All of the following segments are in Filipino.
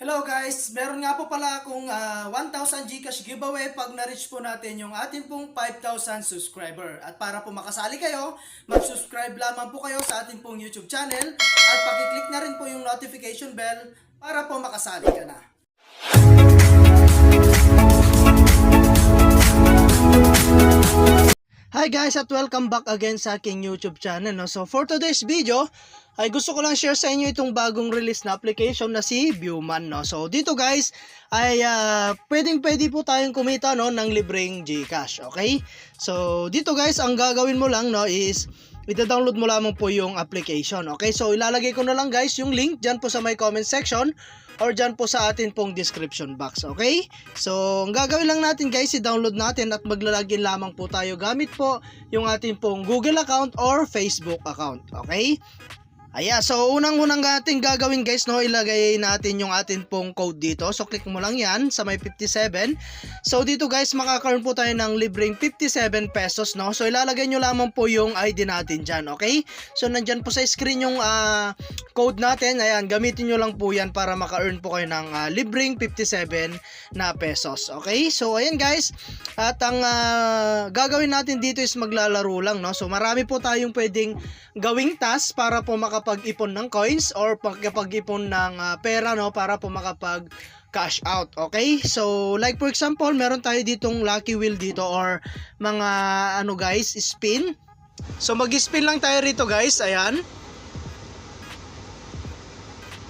Hello guys, meron nga po pala akong 1,000 GCash giveaway pag na-reach po natin yung ating pong 5,000 subscriber. At para po makasali kayo, mag-subscribe lamang po kayo sa ating pong YouTube channel at pakiclick na rin po yung notification bell para po makasali ka na. Hi guys at welcome back again sa aking YouTube channel. No? So for today's video, ay gusto ko lang share sa inyo itong bagong release na application na si Viewman. No? So dito guys, ay pwedeng-pwede po tayong kumita no, ng libreng GCash. Okay? So dito guys, ang gagawin mo lang no, is ita-download mo lamang po yung application. Okay? So ilalagay ko na lang guys yung link dyan po sa my comment section or dyan po sa atin pong description box, okay? So, ang gagawin lang natin guys, i-download natin at maglalagin lamang po tayo gamit po yung ating pong Google account or Facebook account, okay? Ayan, so unang-unang ating gagawin guys, no, ilagay natin yung atin pong code dito. So, click mo lang yan sa may 57. So, dito guys, makakaroon po tayo ng libreng 57 pesos, no? So, ilalagay nyo lamang po yung ID natin dyan, okay? So, nandyan po sa screen yung code natin. Ayan, gamitin nyo lang po yan para maka-earn po kayo ng libreng 57 na pesos, okay? So, ayan guys, at ang gagawin natin dito is maglalaro lang, no? So, marami po tayong pwedeng gawing task para po makapag-ipon ng coins or makapag-ipon ng pera no para po makapag cash out. Okay? So like for example, meron tayo ditong lucky wheel dito or mga ano guys, spin. So mag-spin lang tayo rito guys. Ayan.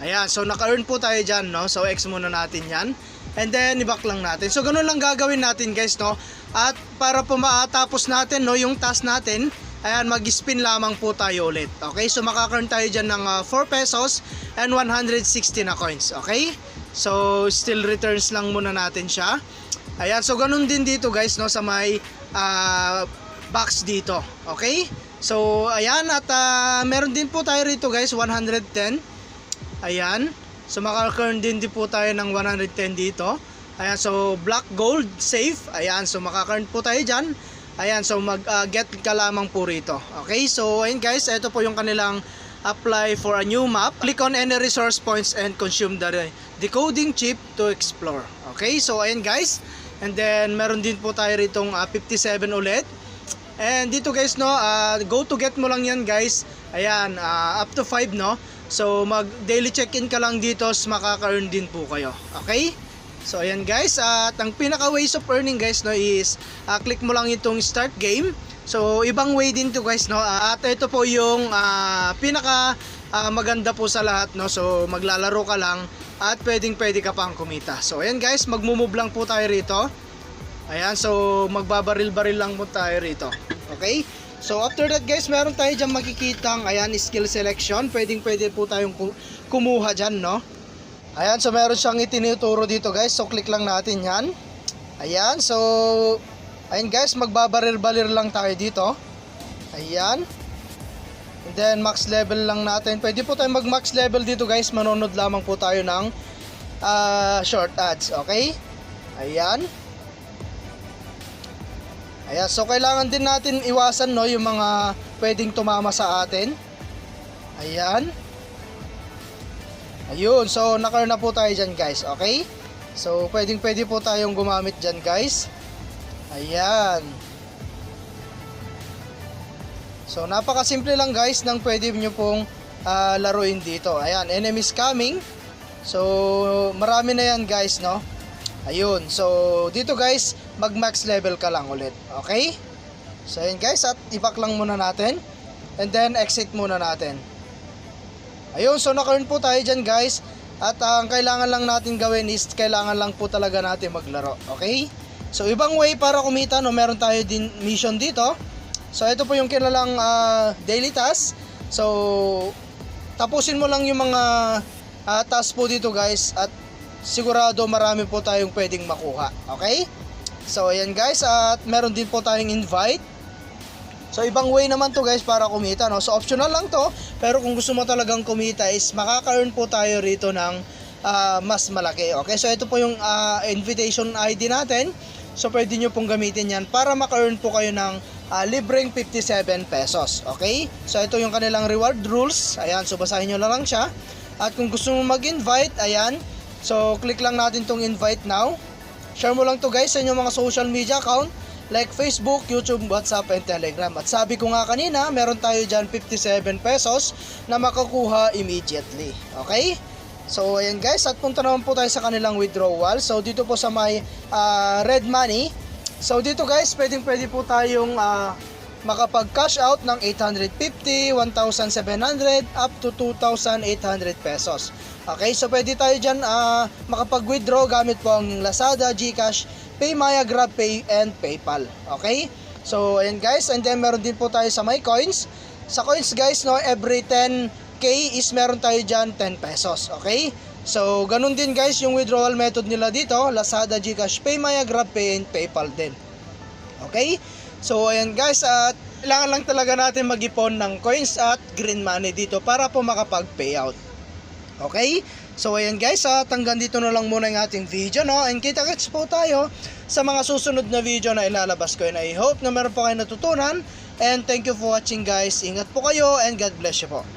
Ayan, so naka-earn po tayo dyan, no? So X muna natin yan. And then i-back lang natin. So ganun lang gagawin natin guys, no? At para po matapos natin no yung task natin, ayan, mag-spin lamang po tayo ulit. Okay, so makaka-earn tayo dyan ng 4 pesos and 160 na coins. Okay, so still returns lang muna natin siya. Ayan, so ganun din dito guys, no, sa may box dito. Okay, so ayan, at meron din po tayo rito guys, 110. Ayan, so makaka-earn din po tayo ng 110 dito. Ayan, so black gold safe. Ayan, so makaka-earn po tayo dyan. Ayan, so mag-get ka lamang po rito. Okay, so ayun guys, ito po yung kanilang apply for a new map. Click on any resource points and consume the decoding chip to explore. Okay, so ayun guys. And then meron din po tayo ritong 57 ulit. And dito guys no, go to get mo lang yan guys. Ayan, up to 5 no. So mag daily check-in ka lang dito, makaka-earn din po kayo. Okay? So ayan guys, at ang pinaka ways of earning guys no is click mo lang itong start game. So ibang way din to guys no. At ito po yung pinaka maganda po sa lahat no. So maglalaro ka lang at pwede ka pang kumita. So ayan guys, magmo-move lang po tayo rito. Ayan, so magbabaril-baril lang po tayo rito. Okay? So after that guys, meron tayo diyan makikitang ayan skill selection. Pwede po tayong kumuha diyan no. Ayan, so meron siyang itinuturo dito guys. So click lang natin yan. Ayan, so ayan guys, magbabaril-balir lang tayo dito. Ayan. And then max level lang natin. Pwede po tayo mag max level dito guys. Manonood lamang po tayo ng short ads. Okay? Ayan. Ayan, so kailangan din natin iwasan no, yung mga pwedeng tumama sa atin. Ayan. Ayun, so naka-earn na po tayo dyan guys, okay? So pwede po tayong gumamit dyan guys. Ayan. So napakasimple lang guys ng pwede nyo pong laruin dito. Ayan, enemies coming. So marami na yan guys no. Ayun, so dito guys mag max level ka lang ulit, okay? So ayun guys, at i-back lang muna natin. And then exit muna natin. Ayun, so naka-earn po tayo dyan guys. At ang kailangan lang natin gawin is kailangan lang po talaga natin maglaro. Okay? So ibang way para kumita no, meron tayo din mission dito. So ito po yung kilalang daily task. So tapusin mo lang yung mga task po dito guys. At sigurado marami po tayong pwedeng makuha. Okay? So ayan guys, at meron din po tayong invite. So ibang way naman to guys para kumita no. So optional lang to, pero kung gusto mo talagang kumita is makaka-earn po tayo rito ng mas malaki. Okay? So ito po yung invitation ID natin. So pwede nyo pong gamitin yan para maka-earn po kayo ng libreng 57 pesos. Okay? So ito yung kanilang reward rules. Ayan, so basahin nyo lang siya. At kung gusto mo mag-invite, ayan, So click lang natin tong invite now. Share mo lang to guys sa inyong mga social media account like Facebook, YouTube, WhatsApp, and Telegram. At sabi ko nga kanina, meron tayo dyan 57 pesos na makakuha immediately. Okay? So ayan guys, at punta naman po tayo sa kanilang withdrawal. So dito po sa may red money. So dito guys, pwede po tayong makapag cash out ng 850, 1,700 up to 2,800 pesos. Okay, so pwede tayo dyan makapag-withdraw gamit po ang Lazada, GCash, PayMaya, GrabPay, and PayPal. Okay, so ayan guys, and then meron din po tayo sa my coins. Sa coins guys, no, every 10k is meron tayo dyan 10 pesos. Okay, so ganun din guys yung withdrawal method nila dito, Lazada, GCash, PayMaya, GrabPay, and PayPal din. Okay, so ayan guys, at kailangan lang talaga natin mag-ipon ng coins at green money dito para po makapag-payout. Okay, so ayan guys, at hanggang dito na lang muna yung ating video, no? And kita-kits po tayo sa mga susunod na video na ilalabas ko, and I hope na meron po kayo natutunan. And thank you for watching guys. Ingat po kayo and God bless you po.